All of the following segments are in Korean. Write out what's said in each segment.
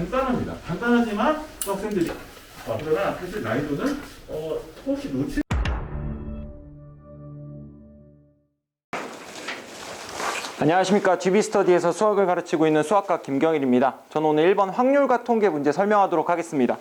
간단합니다. 간단하지만 학생들이 그러나 사실 난이도는 혹시 놓치 안녕하십니까. GB스터디에서 수학을 가르치고 있는 수학과 김경일입니다. 저는 오늘 1번 확률과 통계 문제 설명하도록 하겠습니다.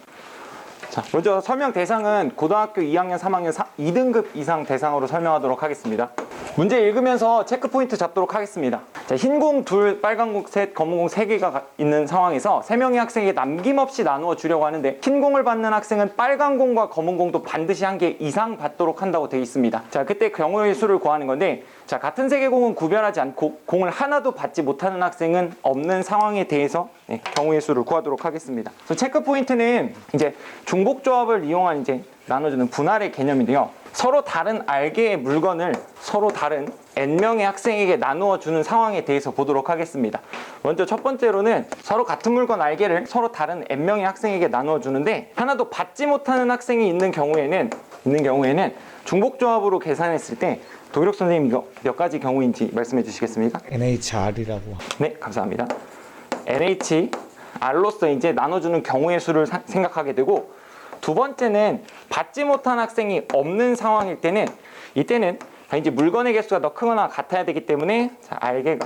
자, 먼저 설명 대상은 고등학교 2학년, 3학년 2등급 이상 대상으로 설명하도록 하겠습니다. 문제 읽으면서 체크포인트 잡도록 하겠습니다. 자, 흰 공 2, 빨간 공 3, 검은 공 3개가 있는 상황에서 3명의 학생에게 남김없이 나누어 주려고 하는데 흰 공을 받는 학생은 빨간 공과 검은 공도 반드시 1개 이상 받도록 한다고 되어 있습니다. 자, 그때 경우의 수를 구하는 건데, 자, 같은 3개 공은 구별하지 않고 공을 하나도 받지 못하는 학생은 없는 상황에 대해서 경우의 수를 구하도록 하겠습니다. 그래서 체크 포인트는 이제 중복조합을 이용한 이제 나눠주는 분할의 개념인데요. 서로 다른 알개의 물건을 서로 다른 n명의 학생에게 나누어 주는 상황에 대해서 보도록 하겠습니다. 먼저 첫 번째로는 서로 같은 물건 알개를 서로 다른 n명의 학생에게 나누어 주는데, 하나도 받지 못하는 학생이 있는 경우에는 중복조합으로 계산했을 때 도기록 선생님 이거 몇 가지 경우인지 말씀해 주시겠습니까? NHR이라고. 네, 감사합니다. NHR로서 이제 나눠주는 경우의 수를 생각하게 되고, 두 번째는 받지 못한 학생이 없는 상황일 때는, 이때는 이제 물건의 개수가 더 크거나 같아야 되기 때문에 알개가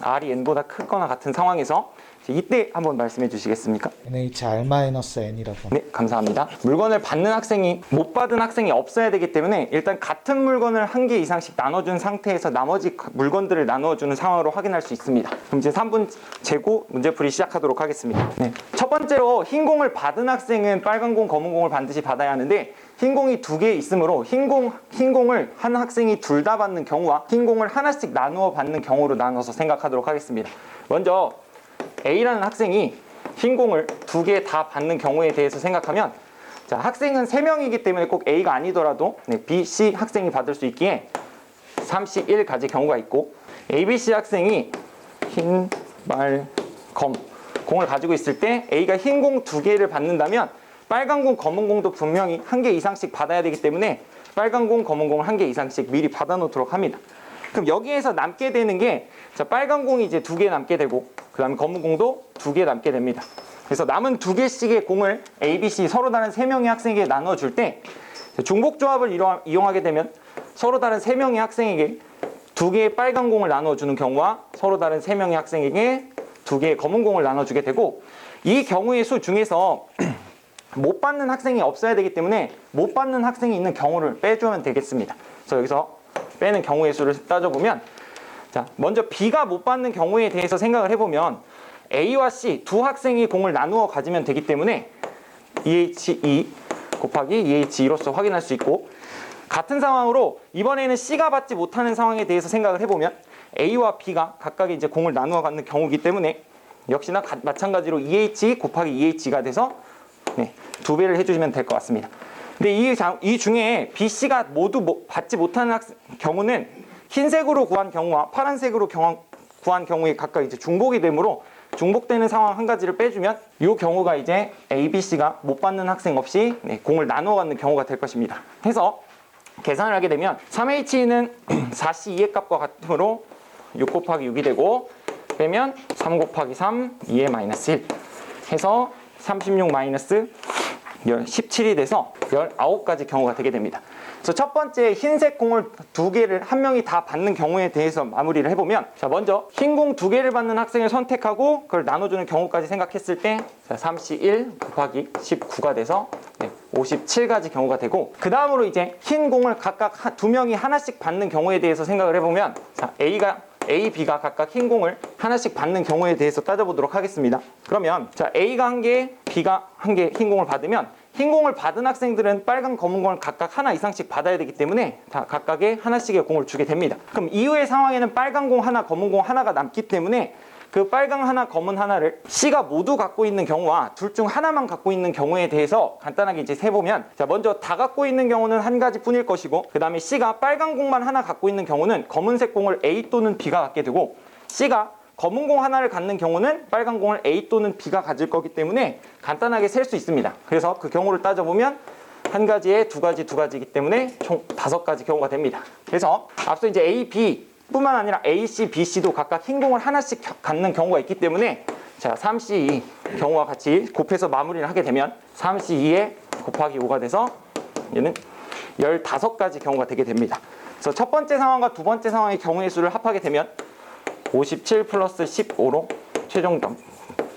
R이 N보다 크거나 같은 상황에서 이때 한번 말씀해 주시겠습니까? NHR-N이라고. 네, 감사합니다. 물건을 받는 학생이 못 받은 학생이 없어야 되기 때문에 일단 같은 물건을 1개 이상씩 나눠준 상태에서 나머지 물건들을 나누어주는 상황으로 확인할 수 있습니다. 그럼 이제 3분 재고 문제풀이 시작하도록 하겠습니다. 네. 첫 번째로 흰 공을 받은 학생은 빨간 공, 검은 공을 반드시 받아야 하는데, 흰 공이 2개 있으므로 흰 공을 한 학생이 둘 다 받는 경우와 흰 공을 하나씩 나누어 받는 경우로 나눠서 생각하도록 하겠습니다. 먼저 A라는 학생이 흰 공을 2개 다 받는 경우에 대해서 생각하면, 자, 학생은 3명이기 때문에 꼭 A가 아니더라도 B, C 학생이 받을 수 있기에 3C 1 가지 경우가 있고, A, B, C 학생이 흰, 말, 검 공을 가지고 있을 때 A가 흰 공 2개를 받는다면 빨간 공, 검은 공도 분명히 1개 이상씩 받아야 되기 때문에 빨간 공, 검은 공을 1개 이상씩 미리 받아 놓도록 합니다. 그럼 여기에서 남게 되는 게, 자, 빨간 공이 이제 2개 남게 되고, 그 다음에 검은 공도 2개 남게 됩니다. 그래서 남은 2개씩의 공을 A, B, C 서로 다른 3명의 학생에게 나눠줄 때, 중복조합을 이용하게 되면 서로 다른 3명의 학생에게 2개의 빨간 공을 나눠주는 경우와 서로 다른 3명의 학생에게 2개의 검은 공을 나눠주게 되고, 이 경우의 수 중에서 못 받는 학생이 없어야 되기 때문에 못 받는 학생이 있는 경우를 빼주면 되겠습니다. 그래서 여기서 빼는 경우의 수를 따져보면, 자, 먼저 B가 못 받는 경우에 대해서 생각을 해보면 A와 C 두 학생이 공을 나누어 가지면 되기 때문에 EH2 곱하기 EH2로서 확인할 수 있고, 같은 상황으로 이번에는 C가 받지 못하는 상황에 대해서 생각을 해보면 A와 B가 각각 이제 공을 나누어 갖는 경우이기 때문에 역시나 마찬가지로 EH 곱하기 EH가 돼서 2배를 해주시면 될 것 같습니다. 근데 이 중에 B, C가 모두 받지 못하는 경우는 흰색으로 구한 경우와 파란색으로 구한 경우에 각각 이제 중복이 되므로 중복되는 상황 한 가지를 빼주면 이 경우가 이제 A, B, C가 못 받는 학생 없이 공을 나누어 갖는 경우가 될 것입니다. 해서 계산을 하게 되면 3H는 4C2의 값과 같으므로 6 곱하기 6이 되고, 빼면 3 곱하기 3, 2의 마이너스 1 해서 36 마이너스 17이 돼서 19가지 경우가 되게 됩니다. 그래서 첫 번째 흰색 공을 2개를 한 명이 다 받는 경우에 대해서 마무리를 해보면, 자, 먼저 흰 공 2개를 받는 학생을 선택하고 그걸 나눠주는 경우까지 생각했을 때 3C1 곱하기 19가 돼서 57가지 경우가 되고, 그 다음으로 이제 흰 공을 각각 2명이 하나씩 받는 경우에 대해서 생각을 해보면, 자, A, B가 각각 흰 공을 하나씩 받는 경우에 대해서 따져보도록 하겠습니다. 그러면 자, A가 1개, B가 1개 흰 공을 받으면 흰 공을 받은 학생들은 빨간, 검은 공을 각각 하나 이상씩 받아야 되기 때문에 다 각각의 하나씩의 공을 주게 됩니다. 그럼 이후의 상황에는 빨간 공 하나, 검은 공 하나가 남기 때문에 그 빨강 하나, 검은 하나를 C가 모두 갖고 있는 경우와 둘 중 하나만 갖고 있는 경우에 대해서 간단하게 이제 세보면, 자, 먼저 다 갖고 있는 경우는 한 가지 뿐일 것이고, 그 다음에 C가 빨간 공만 하나 갖고 있는 경우는 검은색 공을 A 또는 B가 갖게 되고, C가 검은 공 하나를 갖는 경우는 빨간 공을 A 또는 B가 가질 거기 때문에 간단하게 셀 수 있습니다. 그래서 그 경우를 따져보면 한 가지에 두 가지이기 때문에 총 5가지 경우가 됩니다. 그래서 앞서 이제 A, B 뿐만 아니라 A, C, B, C도 각각 흰 공을 하나씩 갖는 경우가 있기 때문에 자, 3C2 경우와 같이 곱해서 마무리를 하게 되면 3C2에 곱하기 5가 돼서 얘는 15가지 경우가 되게 됩니다. 그래서 첫 번째 상황과 두 번째 상황의 경우의 수를 합하게 되면 57 플러스 15로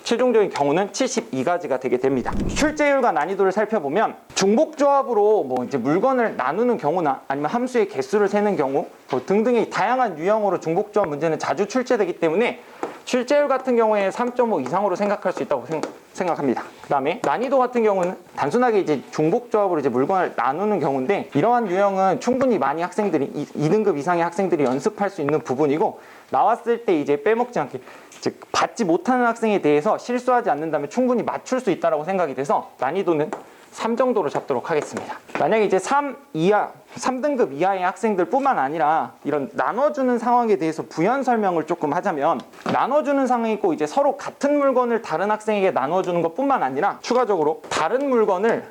최종적인 경우는 72가지가 되게 됩니다. 출제율과 난이도를 살펴보면 중복조합으로 뭐 이제 물건을 나누는 경우나 아니면 함수의 개수를 세는 경우 뭐 등등의 다양한 유형으로 중복조합 문제는 자주 출제되기 때문에 출제율 같은 경우에 3.5 이상으로 생각할 수 있다고 생각합니다. 그 다음에 난이도 같은 경우는 단순하게 이제 중복조합으로 이제 물건을 나누는 경우인데 이러한 유형은 충분히 많이 학생들이 2등급 이상의 학생들이 연습할 수 있는 부분이고 나왔을 때 이제 빼먹지 않게 즉 받지 못하는 학생에 대해서 실수하지 않는다면 충분히 맞출 수 있다고 생각이 돼서 난이도는 3 정도로 잡도록 하겠습니다. 만약에 이제 3등급 이하의 학생들 뿐만 아니라 이런 나눠주는 상황에 대해서 부연 설명을 조금 하자면 나눠주는 상황이 꼭 이제 서로 같은 물건을 다른 학생에게 나눠주는 것 뿐만 아니라 추가적으로 다른 물건을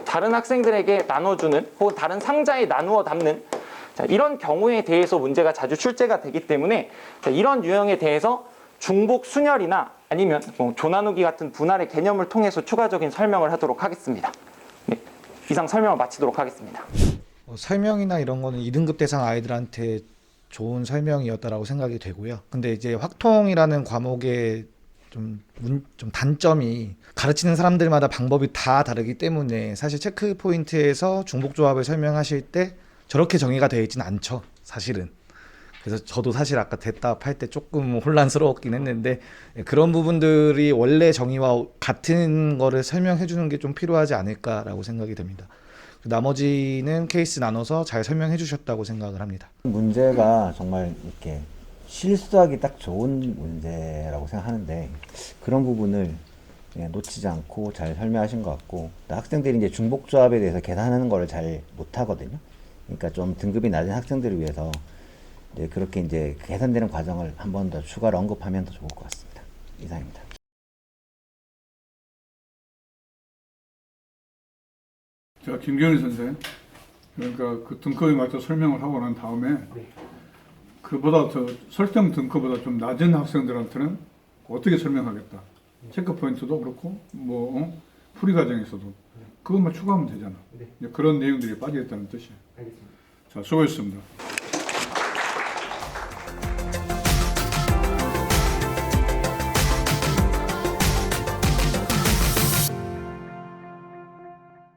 다른 학생들에게 나눠주는 혹은 다른 상자에 나누어 담는 자, 이런 경우에 대해서 문제가 자주 출제가 되기 때문에 자, 이런 유형에 대해서 중복 순열이나 아니면 뭐 조나누기 같은 분할의 개념을 통해서 추가적인 설명을 하도록 하겠습니다. 네, 이상 설명을 마치도록 하겠습니다. 설명이나 이런 거는 2등급 대상 아이들한테 좋은 설명이었다라고 생각이 되고요. 근데 이제 확통이라는 과목의 좀 단점이 가르치는 사람들마다 방법이 다 다르기 때문에 사실 체크 포인트에서 중복 조합을 설명하실 때 저렇게 정의가 되어 있진 않죠, 사실은. 그래서 저도 사실 아까 대답할 때 조금 혼란스러웠긴 했는데 그런 부분들이 원래 정의와 같은 거를 설명해 주는 게 좀 필요하지 않을까라고 생각이 됩니다. 나머지는 케이스 나눠서 잘 설명해 주셨다고 생각을 합니다. 문제가 정말 이렇게 실수하기 딱 좋은 문제라고 생각하는데 그런 부분을 놓치지 않고 잘 설명하신 것 같고 학생들이 이제 중복조합에 대해서 계산하는 거를 잘 못하거든요. 그러니까 좀 등급이 낮은 학생들을 위해서 이제 그렇게 이제 계산되는 과정을 한 번 더 추가로 언급하면 더 좋을 것 같습니다. 이상입니다. 자, 김경희 선생. 그러니까 그 등급에 맞춰 설명을 하고 난 다음에 그보다 더 설정 등급보다 좀 낮은 학생들한테는 어떻게 설명하겠다. 체크 포인트도 그렇고 뭐 풀이 과정에서도 그것만 추가하면 되잖아. 그런 내용들이 빠져있다는 뜻이에요. 자, 수고했습니다.